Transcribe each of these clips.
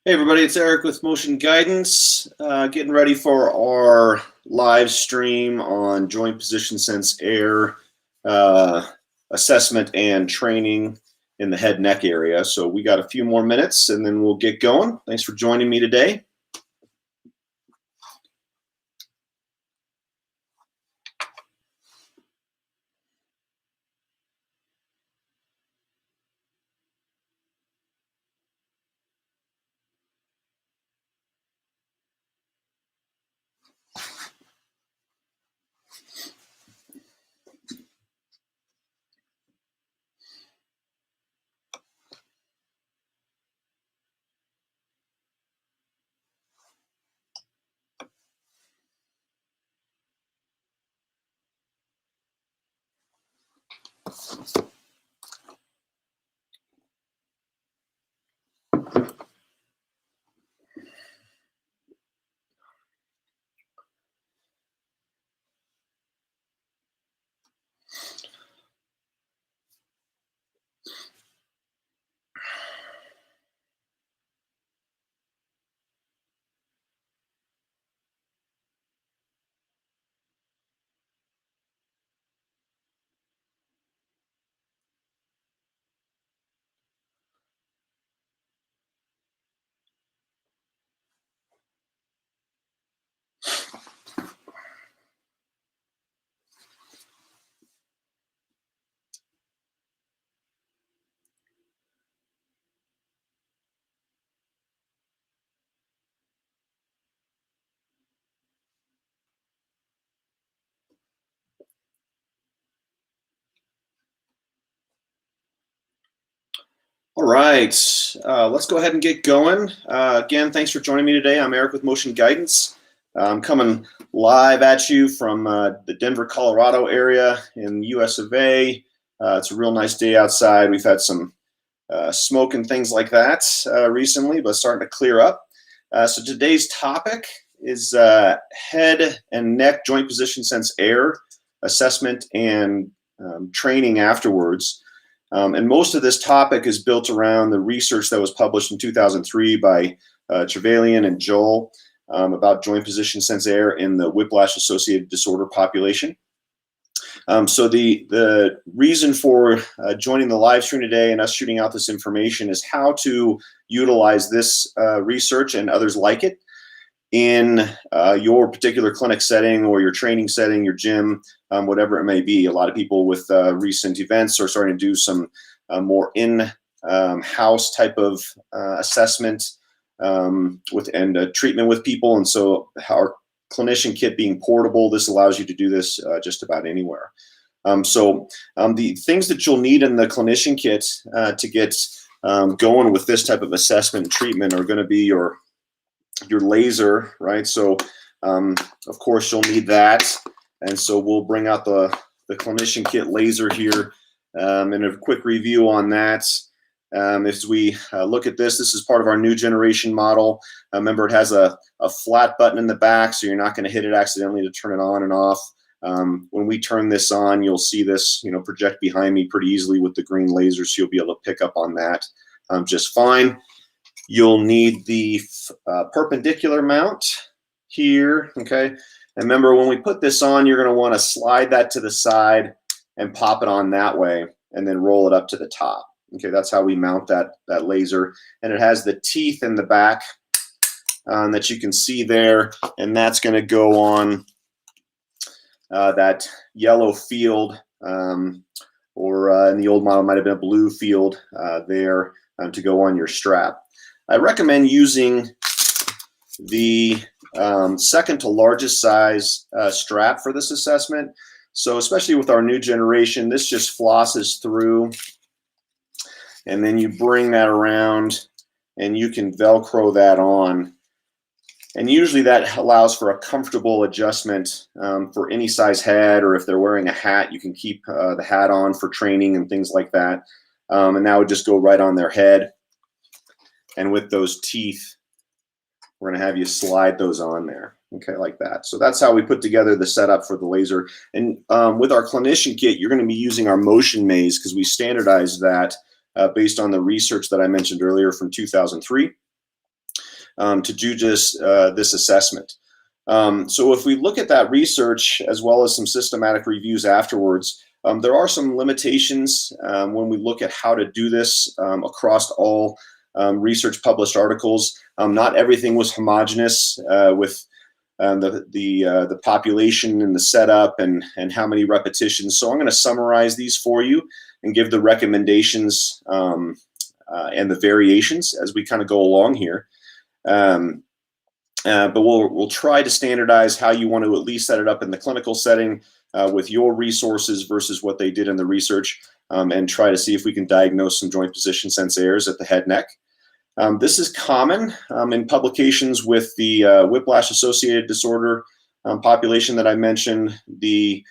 Hey everybody, it's Eric with Motion Guidance, getting ready for our live stream on joint position sense air assessment and training in the head neck area. So we got a few more minutes and then we'll get going. Thanks for joining me today. All right, let's go ahead and get going. Again, thanks for joining me today. I'm Eric with Motion Guidance. I'm coming live at you from the Denver, Colorado area in the US of A. It's a real nice day outside. We've had some smoke and things like that recently, but starting to clear up. So today's topic is head and neck joint position sense air assessment and training afterwards. And most of this topic is built around the research that was published in 2003 by Trevelyan and Joel about joint position sense air in the whiplash-associated disorder population. So the reason for joining the live stream today and us shooting out this information is how to utilize this research and others like it in your particular clinic setting or your training setting, your gym, whatever it may be. A lot of people with recent events are starting to do some more in-house type of assessment and treatment with people. And so our Clinician kit being portable, this allows you to do this just about anywhere. The things that you'll need in the Clinician kit to get going with this type of assessment and treatment are going to be your laser, right? So of course you'll need that, and so we'll bring out the Clinician kit laser here and a quick review on that. As we look at this is part of our new generation model. Remember, it has a flat button in the back, so you're not going to hit it accidentally to turn it on and off. When we turn this on, you'll see this project behind me pretty easily with the green laser, so you'll be able to pick up on that just fine. You'll need the perpendicular mount here, okay? And remember, when we put this on, you're going to want to slide that to the side and pop it on that way, and then roll it up to the top. Okay, that's how we mount that laser. And it has the teeth in the back that you can see there, and that's going to go on that yellow field, or in the old model might have been a blue field there to go on your strap. I recommend using the second to largest size strap for this assessment. So especially with our new generation, this just flosses through, and then you bring that around and you can Velcro that on. And usually that allows for a comfortable adjustment for any size head, or if they're wearing a hat, you can keep the hat on for training and things like that. And that would just go right on their head. And with those teeth, we're going to have you slide those on there, okay, like that. So that's how we put together the setup for the laser. And with our Clinician kit, you're going to be using our motion maze because we standardized that based on the research that I mentioned earlier from 2003. to do just this assessment. So if we look at that research as well as some systematic reviews afterwards, there are some limitations when we look at how to do this across all research published articles. Not everything was homogeneous with the population and the setup and how many repetitions. So I'm going to summarize these for you and give the recommendations and the variations as we kind of go along here. But we'll try to standardize how you want to at least set it up in the clinical setting with your resources versus what they did in the research, and try to see if we can diagnose some joint position sense errors at the head neck. This is common in publications with the whiplash-associated disorder population that I mentioned, the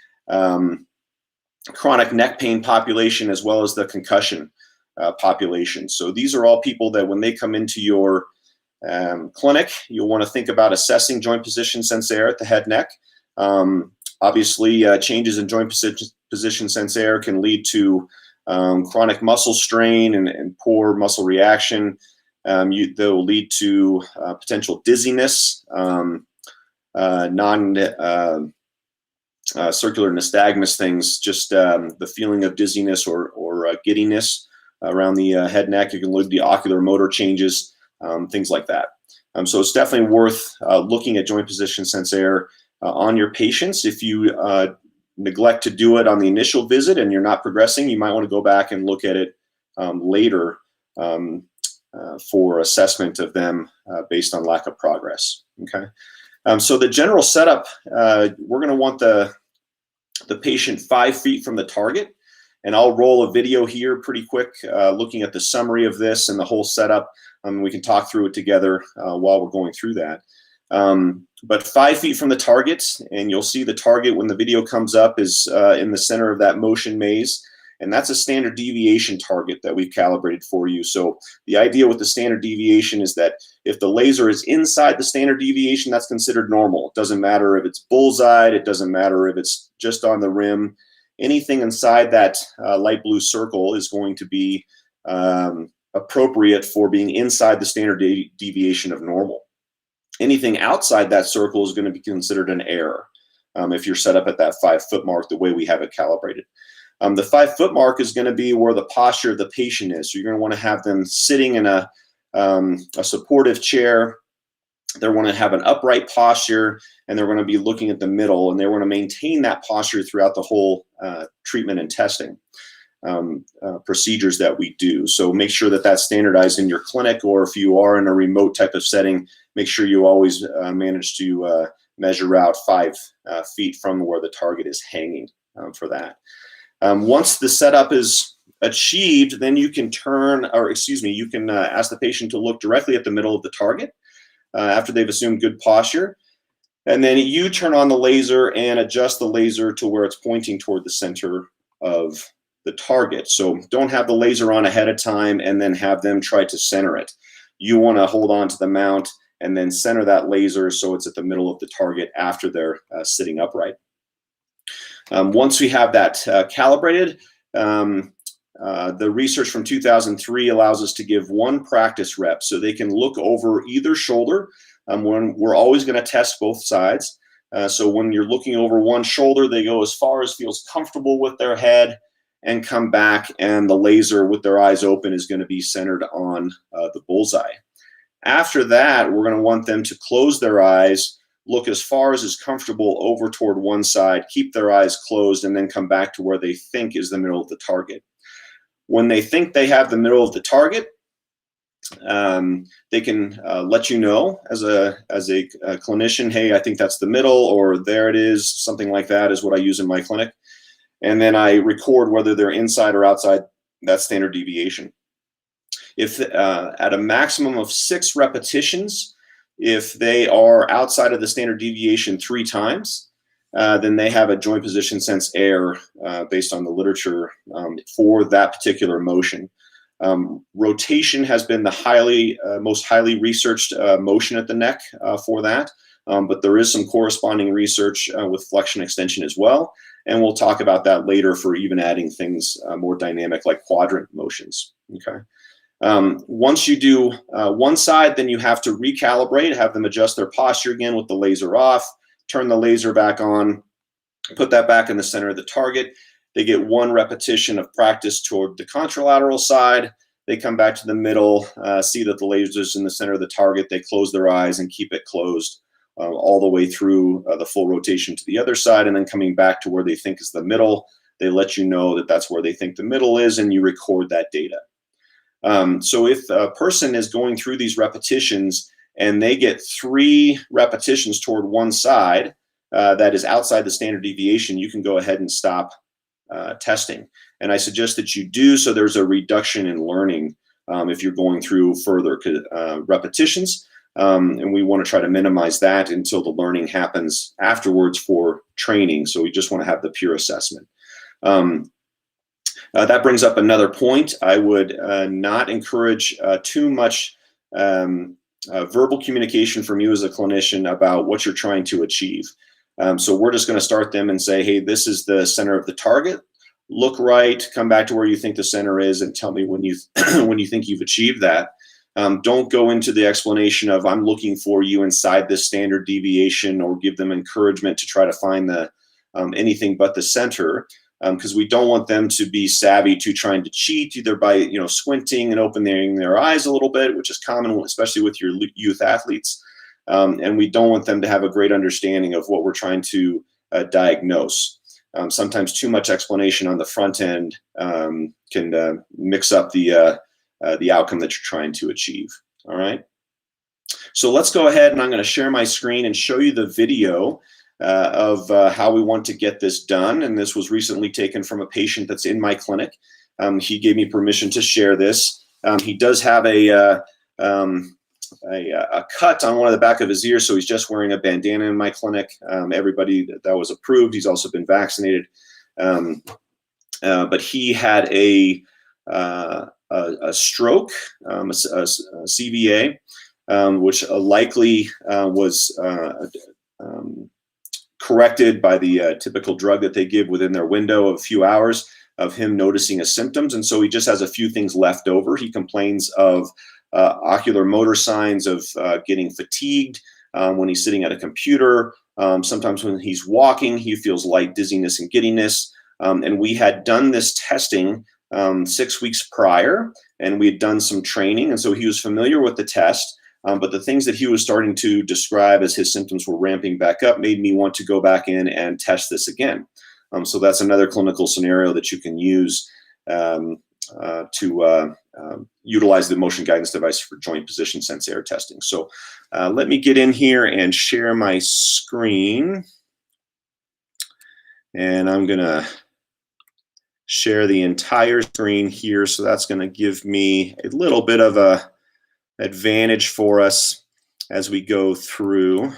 chronic neck pain population, as well as the concussion population. So these are all people that when they come into your clinic, you'll want to think about assessing joint position sense error at the head neck. Obviously, changes in joint position sense error can lead to chronic muscle strain and poor muscle reaction. They'll lead to potential dizziness, circular nystagmus things, just the feeling of dizziness or giddiness around the head neck. It can lead to ocular motor changes, things like that. So it's definitely worth looking at joint position sense error on your patients. If you neglect to do it on the initial visit and you're not progressing, you might want to go back and look at it later for assessment of them based on lack of progress. Okay. So the general setup, we're going to want the patient 5 feet from the target. And I'll roll a video here pretty quick looking at the summary of this and the whole setup. We can talk through it together while we're going through that. But 5 feet from the target, and you'll see the target when the video comes up is in the center of that motion maze. And that's a standard deviation target that we've calibrated for you. So the idea with the standard deviation is that if the laser is inside the standard deviation, that's considered normal. It doesn't matter if it's bullseyed. It doesn't matter if it's just on the rim. Anything inside that light blue circle is going to be appropriate for being inside the standard deviation of normal. Anything outside that circle is going to be considered an error if you're set up at that 5 foot mark the way we have it calibrated. The 5 foot mark is going to be where the posture of the patient is. So you're going to want to have them sitting in a supportive chair. They're going to have an upright posture, and they're going to be looking at the middle, and they want to maintain that posture throughout the whole treatment and testing procedures that we do. So make sure that that's standardized in your clinic, or if you are in a remote type of setting, make sure you always manage to measure out 5 feet from where the target is hanging for that. Once the setup is achieved, then you can you can ask the patient to look directly at the middle of the target after they've assumed good posture. And then you turn on the laser and adjust the laser to where it's pointing toward the center of the target. So don't have the laser on ahead of time and then have them try to center it. You want to hold on to the mount and then center that laser so it's at the middle of the target after they're sitting upright. Once we have that calibrated, the research from 2003 allows us to give 1 practice rep, so they can look over either shoulder. When we're always going to test both sides. So when you're looking over one shoulder, they go as far as feels comfortable with their head and come back, and the laser with their eyes open is going to be centered on the bullseye. After that, we're going to want them to close their eyes, look as far as is comfortable over toward one side, keep their eyes closed, and then come back to where they think is the middle of the target. When they think they have the middle of the target, they can let you know as a clinician, hey, I think that's the middle, or there it is, something like that is what I use in my clinic. And then I record whether they're inside or outside that standard deviation. If at a maximum of 6 repetitions, if they are outside of the standard deviation 3 times, then they have a joint position sense error based on the literature for that particular motion. Rotation has been the most highly researched motion at the neck for that, but there is some corresponding research with flexion extension as well, and we'll talk about that later for even adding things more dynamic like quadrant motions. Okay. Once you do one side, then you have to recalibrate, have them adjust their posture again with the laser off, turn the laser back on, put that back in the center of the target. They get one repetition of practice toward the contralateral side. They come back to the middle, see that the laser's in the center of the target. They close their eyes and keep it closed all the way through the full rotation to the other side, and then coming back to where they think is the middle. They let you know that that's where they think the middle is, and you record that data. So if a person is going through these repetitions and they get 3 repetitions toward one side that is outside the standard deviation, you can go ahead and stop testing. And I suggest that you do, so there's a reduction in learning if you're going through further repetitions. And we want to try to minimize that until the learning happens afterwards for training. So we just want to have the pure assessment. That brings up another point. I would not encourage too much verbal communication from you as a clinician about what you're trying to achieve. So we're just going to start them and say, hey, this is the center of the target. Look right, come back to where you think the center is, and tell me when you when you think you've achieved that. Don't go into the explanation of I'm looking for you inside this standard deviation, or give them encouragement to try to find the anything but the center, because we don't want them to be savvy to trying to cheat, either by squinting and opening their eyes a little bit, which is common, especially with your youth athletes. And we don't want them to have a great understanding of what we're trying to diagnose. Sometimes too much explanation on the front end can mix up the outcome that you're trying to achieve. All right. So let's go ahead, and I'm going to share my screen and show you the video of how we want to get this done. And this was recently taken from a patient that's in my clinic. He gave me permission to share this. He does have a cut on one of the back of his ear, so he's just wearing a bandana in my clinic. Everybody that was approved, he's also been vaccinated. But he had a stroke, a CVA, which likely was corrected by the typical drug that they give within their window of a few hours of him noticing his symptoms. And so he just has a few things left over. He complains of ocular motor signs of getting fatigued when he's sitting at a computer. Sometimes when he's walking, he feels light dizziness and giddiness. And we had done this testing 6 weeks prior, and we had done some training. And so he was familiar with the test. But the things that he was starting to describe as his symptoms were ramping back up made me want to go back in and test this again. So that's another clinical scenario that you can use to utilize the motion guidance device for joint position sense air testing. So let me get in here and share my screen. And I'm going to share the entire screen here. So that's going to give me a little bit of a advantage for us as we go through.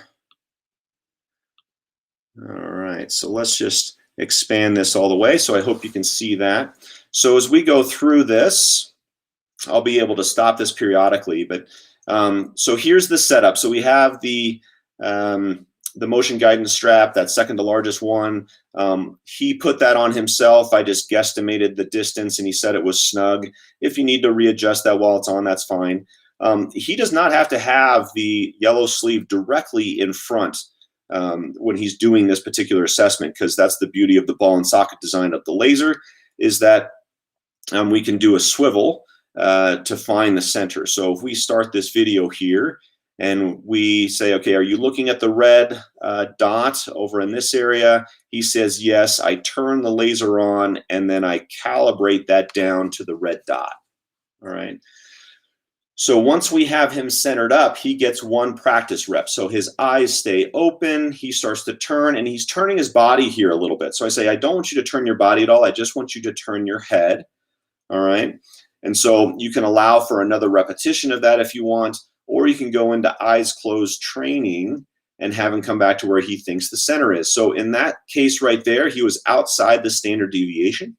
All right, so let's just expand this all the way. So I hope you can see that. So as we go through this, I'll be able to stop this periodically. But so here's the setup. So we have the motion guidance strap, that second to largest one. He put that on himself. I just guesstimated the distance, and he said it was snug. If you need to readjust that while it's on, that's fine. He does not have to have the yellow sleeve directly in front when he's doing this particular assessment, because that's the beauty of the ball and socket design of the laser, is that we can do a swivel to find the center. So if we start this video here and we say, okay, are you looking at the red dot over in this area? He says, yes. I turn the laser on, and then I calibrate that down to the red dot. All right. So once we have him centered up, he gets one practice rep. So his eyes stay open, he starts to turn, and he's turning his body here a little bit. So I say, I don't want you to turn your body at all. I just want you to turn your head. All right. And so you can allow for another repetition of that if you want, or you can go into eyes closed training and have him come back to where he thinks the center is. So in that case right there, he was outside the standard deviation.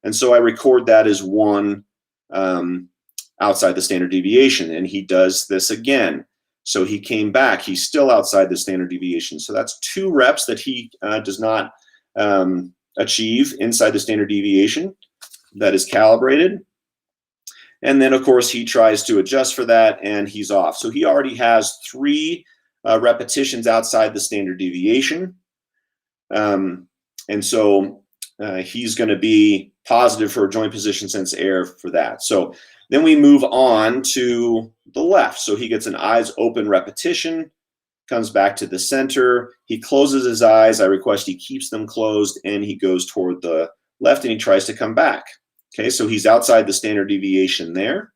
And so I record that as one outside the standard deviation, and he does this again. So he came back, he's still outside the standard deviation. So that's 2 reps that he does not achieve inside the standard deviation that is calibrated. And then, of course, he tries to adjust for that, and he's off. So he already has 3 repetitions outside the standard deviation. And so he's going to be positive for a joint position sense error for that. So then we move on to the left. So he gets an eyes open repetition, comes back to the center. He closes his eyes. I request he keeps them closed, and he goes toward the left, and he tries to come back. Okay, so he's outside the standard deviation there.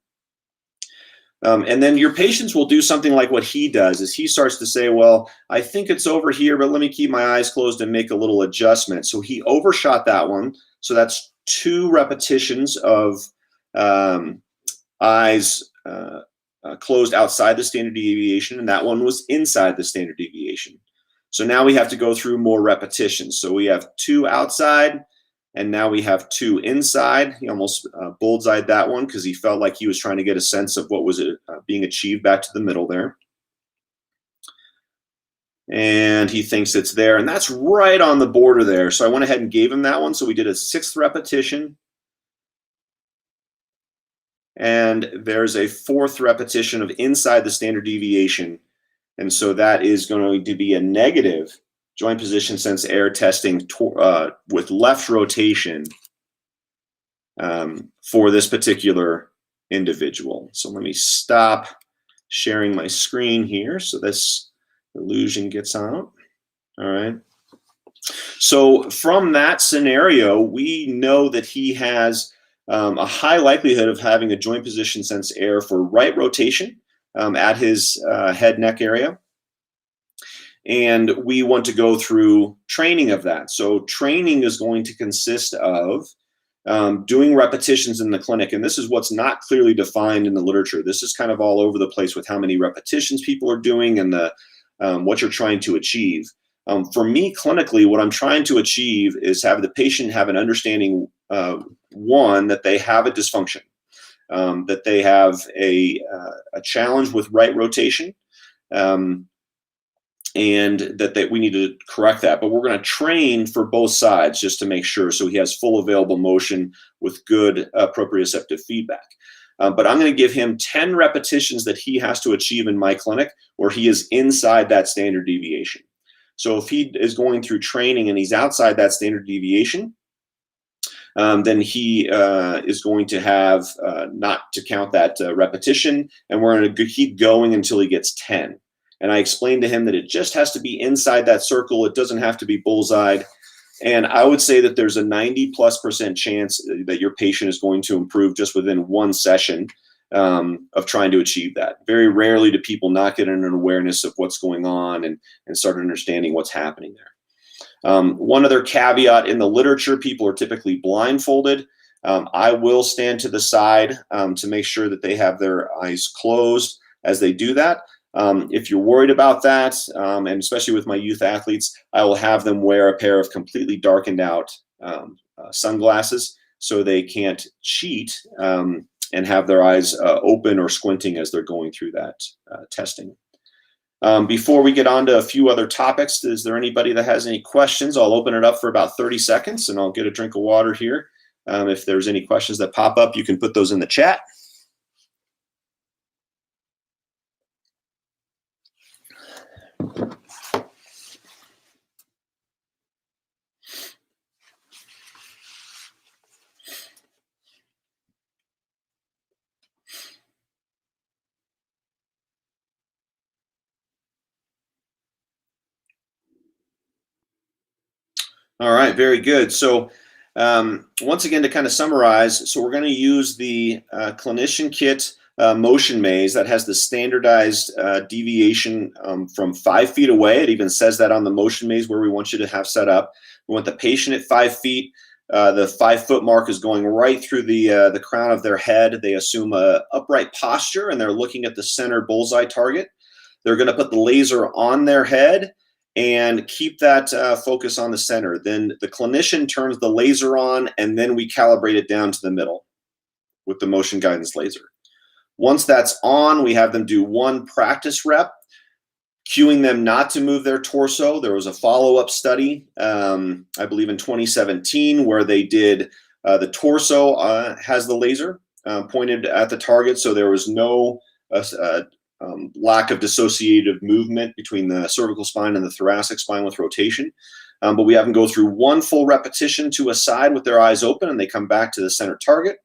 And then your patients will do something like what he does, is he starts to say, well, I think it's over here, but let me keep my eyes closed and make a little adjustment. So he overshot that one. So that's 2 repetitions of eyes closed outside the standard deviation, and that one was inside the standard deviation. So now we have to go through more repetitions. So we have 2 outside, and now we have 2 inside. He almost bullseyed that one because he felt like he was trying to get a sense of what was being achieved back to the middle there. And he thinks it's there, and that's right on the border there. So I went ahead and gave him that one. So we did a 6th repetition. And there's a 4th repetition of inside the standard deviation. And so that is going to be a negative joint position sense error testing with left rotation for this particular individual. So let me stop sharing my screen here so this illusion gets out. All right. So from that scenario, we know that he has a high likelihood of having a joint position sense error for right rotation at his head neck area. And we want to go through training of that. So training is going to consist of doing repetitions in the clinic. And this is what's not clearly defined in the literature. This is kind of all over the place with how many repetitions people are doing and what you're trying to achieve. For me, clinically, what I'm trying to achieve is have the patient have an understanding, one, that they have a dysfunction, that they have a challenge with right rotation, and that we need to correct that. But we're going to train for both sides just to make sure, so he has full available motion with good proprioceptive feedback. But I'm going to give him 10 repetitions that he has to achieve in my clinic where he is inside that standard deviation. So if he is going through training and he's outside that standard deviation, then he is going to have not to count that repetition, and we're going to keep going until he gets 10. And I explained to him that it just has to be inside that circle. It doesn't have to be bullseyed. And I would say that there's a 90+% chance that your patient is going to improve just within one session of trying to achieve that. Very rarely do people not get an awareness of what's going on and start understanding what's happening there. One other caveat, in the literature, people are typically blindfolded. I will stand to the side to make sure that they have their eyes closed as they do that. If you're worried about that, and especially with my youth athletes, I will have them wear a pair of completely darkened out sunglasses so they can't cheat and have their eyes open or squinting as they're going through that testing. Before we get on to a few other topics, is there anybody that has any questions? I'll open it up for about 30 seconds and I'll get a drink of water here. If there's any questions that pop up, you can put those in the chat. All right, very good. So once again, to kind of summarize, so we're going to use the Clinician kit motion maze that has the standardized deviation from 5 feet away. It even says that on the motion maze where we want you to have set up. We want the patient at 5 feet. The 5-foot mark is going right through the crown of their head. They assume a upright posture and they're looking at the center bullseye target. They're going to put the laser on their head and keep that focus on the center. Then the clinician turns the laser on, and then we calibrate it down to the middle with the motion guidance laser. Once that's on, we have them do 1 practice rep, cueing them not to move their torso. There was a follow-up study, I believe in 2017, where they did the torso has the laser, pointed at the target, so there was no lack of dissociative movement between the cervical spine and the thoracic spine with rotation. But we have them go through one full repetition to a side with their eyes open, and they come back to the center target.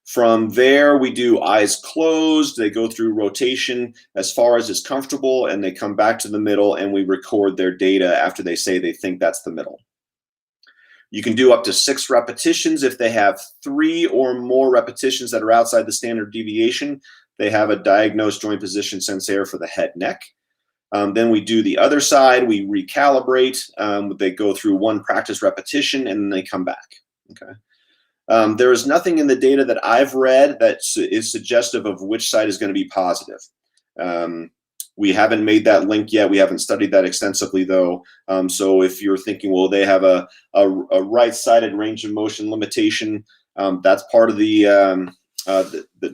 From there, we do eyes closed. They go through rotation as far as is comfortable, and they come back to the middle, and we record their data after they say they think that's the middle. You can do up to 6 repetitions. If they have 3 or more repetitions that are outside the standard deviation, they have a diagnosed joint position sense error for the head neck. Then we do the other side. We recalibrate. They go through 1 practice repetition, and then they come back. Okay. There is nothing in the data that I've read that is suggestive of which side is going to be positive. We haven't made that link yet. We haven't studied that extensively, though. So if you're thinking, well, they have a right-sided range of motion limitation, that's part of the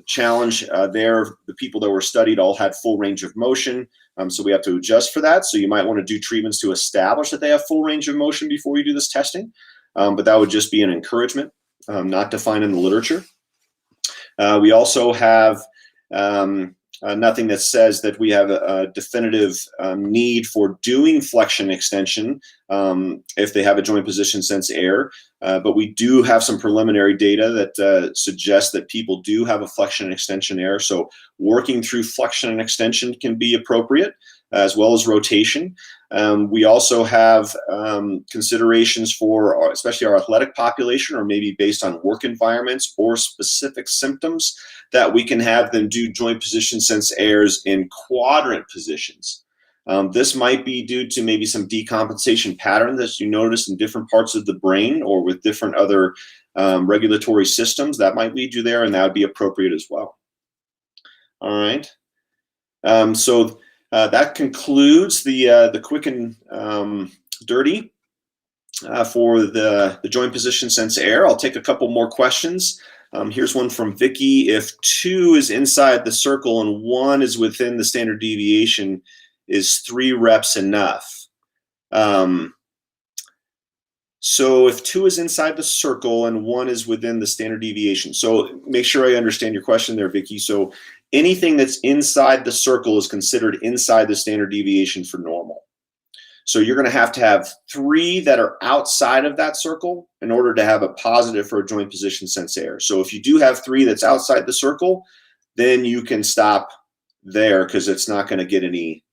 challenge there. The people that were studied all had full range of motion, so we have to adjust for that. So you might want to do treatments to establish that they have full range of motion before you do this testing, but that would just be an encouragement, not defined in the literature. We also have nothing that says that we have a definitive need for doing flexion extension if they have a joint position sense error, but we do have some preliminary data that suggests that people do have a flexion extension error. So working through flexion and extension can be appropriate, as well as rotation. We also have considerations for especially our athletic population, or maybe based on work environments or specific symptoms, that we can have them do joint position sense errors in quadrant positions. This might be due to maybe some decompensation pattern that you notice in different parts of the brain or with different other regulatory systems. That might lead you there, and that would be appropriate as well. All right. That concludes the quick and dirty for the joint position sense error. I'll take a couple more questions. Here's one from Vicky. If 2 is inside the circle and 1 is within the standard deviation, is 3 reps enough? So if 2 is inside the circle and 1 is within the standard deviation, so make sure I understand your question there, Vicky. So anything that's inside the circle is considered inside the standard deviation for normal. So you're going to have 3 that are outside of that circle in order to have a positive for a joint position sense error. So if you do have 3 that's outside the circle, then you can stop there, because it's not going to get any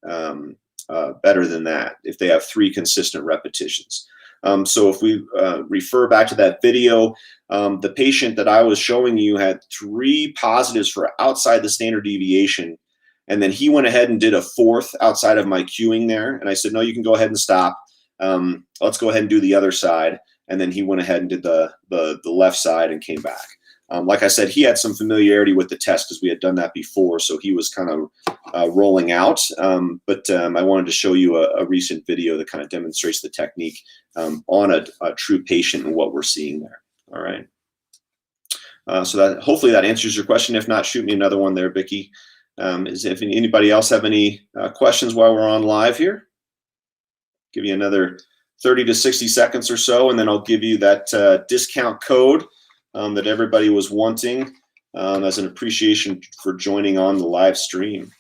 better than that if they have 3 consistent repetitions. So if we refer back to that video, the patient that I was showing you had 3 positives for outside the standard deviation, and then he went ahead and did a 4th outside of my cueing there, and I said, no, you can go ahead and stop. Let's go ahead and do the other side. And then he went ahead and did the left side and came back. Like I said, he had some familiarity with the test because we had done that before, so he was kind of rolling out. But I wanted to show you a recent video that kind of demonstrates the technique on a true patient and what we're seeing there. All right. So that hopefully that answers your question. If not, shoot me another one there, Vicky. If anybody else have any questions while we're on live here, give you another 30 to 60 seconds or so, and then I'll give you that discount code that everybody was wanting as an appreciation for joining on the live stream.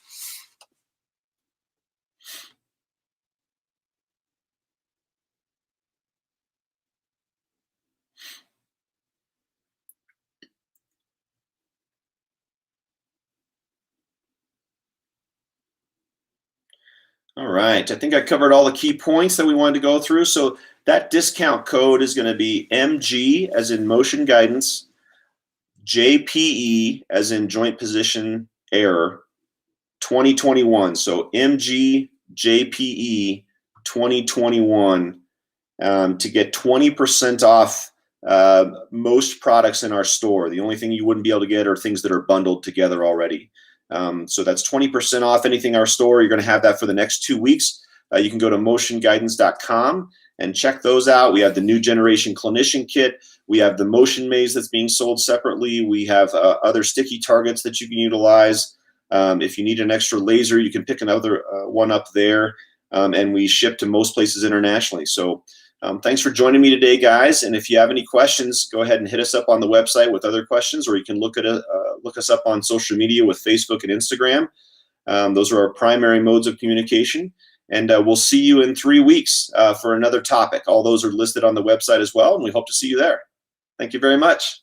All right, I think I covered all the key points that we wanted to go through. So that discount code is going to be MG as in motion guidance, JPE as in joint position error, 2021. So MG JPE 2021 to get 20% off most products in our store. The only thing you wouldn't be able to get are things that are bundled together already. So that's 20% off anything in our store. You're going to have that for the next 2 weeks. You can go to motionguidance.com and check those out. We have the new generation Clinician kit. We have the motion maze that's being sold separately. We have other sticky targets that you can utilize. If you need an extra laser, you can pick another one up there. And we ship to most places internationally. So Thanks for joining me today, guys. And if you have any questions, go ahead and hit us up on the website with other questions, or you can look us up on social media with Facebook and Instagram. Those are our primary modes of communication. And we'll see you in 3 weeks for another topic. All those are listed on the website as well, and we hope to see you there. Thank you very much.